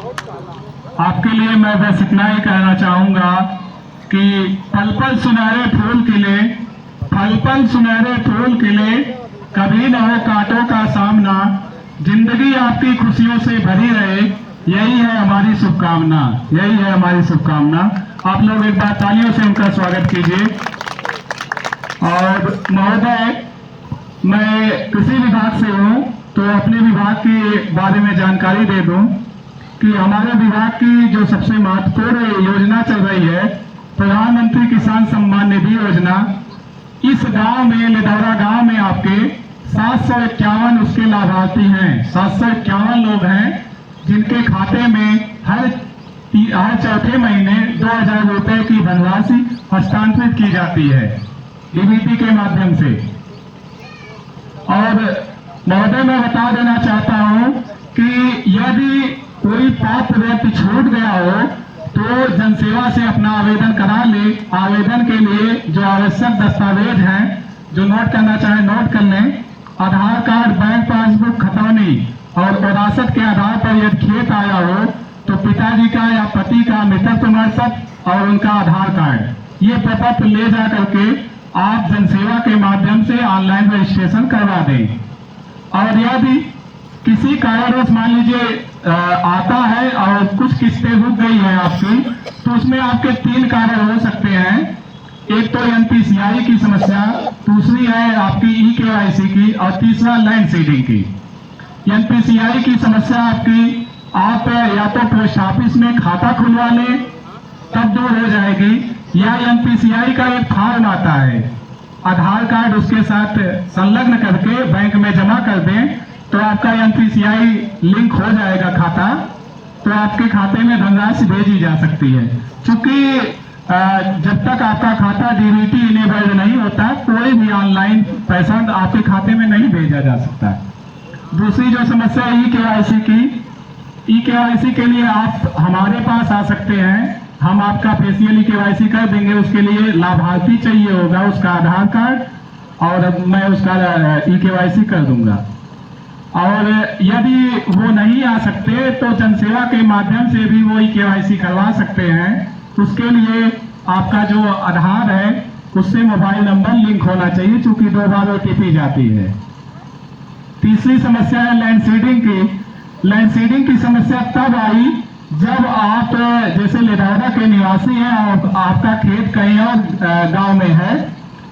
आपके लिए मैं बस इतना ही कहना चाहूंगा कि पल पल सुनहरे फूल खिले, पल पल सुनहरे फूल खिले, कभी न हो कांटों का सामना, जिंदगी आपकी खुशियों से भरी रहे, यही है हमारी शुभकामना, यही है हमारी शुभकामना। आप लोग एक बार तालियों से उनका स्वागत कीजिए। और महोदय, मैं कृषि विभाग से हूँ, तो अपने विभाग के बारे में जानकारी दे दूं कि हमारे विभाग की जो सबसे महत्वपूर्ण योजना चल रही है, प्रधानमंत्री किसान सम्मान निधि योजना। इस गांव में, लिधौरा गांव में आपके 751 उसके लाभार्थी हैं। 751 लोग हैं जिनके खाते में हर चौथे महीने 2000 रुपए की धनराशि हस्तांतरित की जाती है डीबीटी के माध्यम से। और महोदय, मैं बता देना चाहता हूं कि यदि कोई पात्र व्यक्ति छूट गया हो तो जनसेवा से अपना आवेदन करा ले। आवेदन के लिए जो आवश्यक दस्तावेज हैं, जो नोट करना चाहे नोट कर लें। आधार कार्ड, बैंक पासबुक, खतौनी और विरासत के आधार पर यदि खेत आया हो तो पिताजी का या पति का मृतक प्रमाण पत्र और उनका आधार कार्ड, ये प्रपत्र ले जा करके आप जनसेवा के माध्यम से ऑनलाइन रजिस्ट्रेशन करवा दें। और यदि किसी कारणवश मान लीजिए आता है और कुछ किस्तें रुक गई है आपकी, तो उसमें आपके 3 कारण हो सकते हैं। एक तो एनपीसीआई की समस्या, दूसरी है आपकी ईकेवाईसी की, और तीसरा लैंड सीडिंग की। एनपीसीआई की समस्या आपकी, आप या तो पोस्ट ऑफिस में खाता खुलवा लें तब दूर हो जाएगी, या एनपीसीआई का एक फॉर्म आता है, आधार कार्ड उसके साथ संलग्न करके बैंक में जमा कर दें तो आपका एनपीसीआई लिंक हो जाएगा खाता, तो आपके खाते में धनराशि भेजी जा सकती है। क्योंकि जब तक आपका खाता डीबीटी इनेबल्ड नहीं होता, कोई भी ऑनलाइन पैसा आपके खाते में नहीं भेजा जा सकता। दूसरी जो समस्या है ईकेवाईसी की, ईकेवाईसी के लिए आप हमारे पास आ सकते हैं, हम आपका फेशियल ईकेवाईसी कर देंगे। उसके लिए लाभार्थी चाहिए होगा, उसका आधार कार्ड, और मैं उसका ईकेवाईसी कर दूंगा। और यदि वो नहीं आ सकते तो जनसेवा के माध्यम से भी वो ईकेवाईसी करवा सकते हैं। उसके लिए आपका जो आधार है उससे मोबाइल नंबर लिंक होना चाहिए, चूंकि 2 बार ओटीपी जाती है। तीसरी समस्या है लैंड सीडिंग की। लैंड सीडिंग की समस्या तब आई जब आप जैसे लिधौरा के निवासी हैं और आपका खेत कहीं और गांव में है,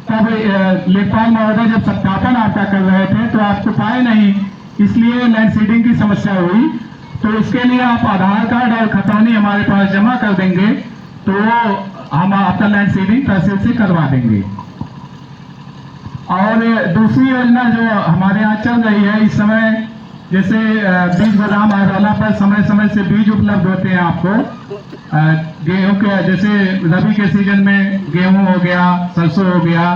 तब लेखपाल महोदय जब सत्यापन आपका कर रहे थे तो आपको पाए नहीं, इसलिए लैंड सीडिंग की समस्या हुई। तो इसके लिए आप आधार कार्ड और खतौनी हमारे पास जमा कर देंगे तो हम आपका लैंड सीडिंग तहसील से करवा देंगे। और दूसरी योजना जो हमारे यहाँ चल रही है इस समय, जैसे बीज गोदाम आधाला पर समय समय से बीज उपलब्ध होते हैं आपको। गेहूं के, जैसे रबी के सीजन में गेहूं हो गया, सरसों हो गया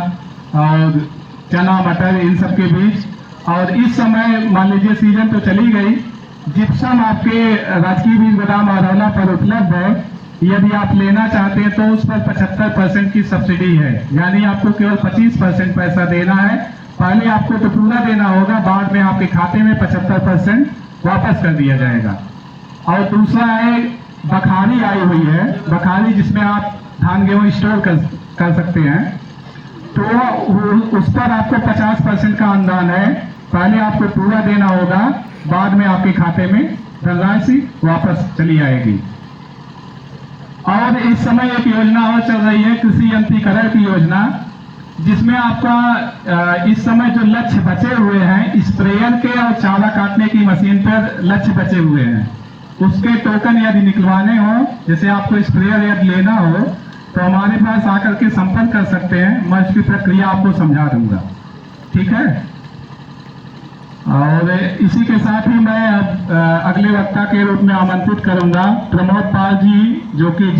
और चना मटर, इन सब के बीज। और इस समय मान लीजिए सीजन तो चली गई, जिप्सम आपके राजकीय बीज गोदाम आधाला पर उपलब्ध है। यदि आप लेना चाहते हैं तो उस पर 75% की सब्सिडी है, यानी आपको केवल 25% पैसा देना है। पहले आपको तो पूरा देना होगा, बाद में आपके खाते में 75% वापस कर दिया जाएगा। और दूसरा है बखारी आई हुई है, बखारी जिसमें आप धान गेहूं स्टोर कर सकते हैं, तो उस पर आपको 50% का अनुदान है। पहले आपको पूरा देना होगा, बाद में आपके खाते में धनराशि वापस चली आएगी। और इस समय एक योजना और चल रही है, कृषि यंत्रीकरण की योजना, जिसमें आपका इस समय जो लक्ष्य बचे हुए हैं, स्प्रेयर के और चारा काटने की मशीन पर लक्ष्य बचे हुए हैं, उसके टोकन यदि निकलवाने हो, जैसे आपको स्प्रेयर यदि लेना हो तो हमारे पास आकर के संपर्क कर सकते हैं, मैं इसकी प्रक्रिया आपको समझा दूंगा। ठीक है। और इसी के साथ ही मैं अब अगले वक्ता के रूप में आमंत्रित करूंगा प्रमोद पाल जी, जो कि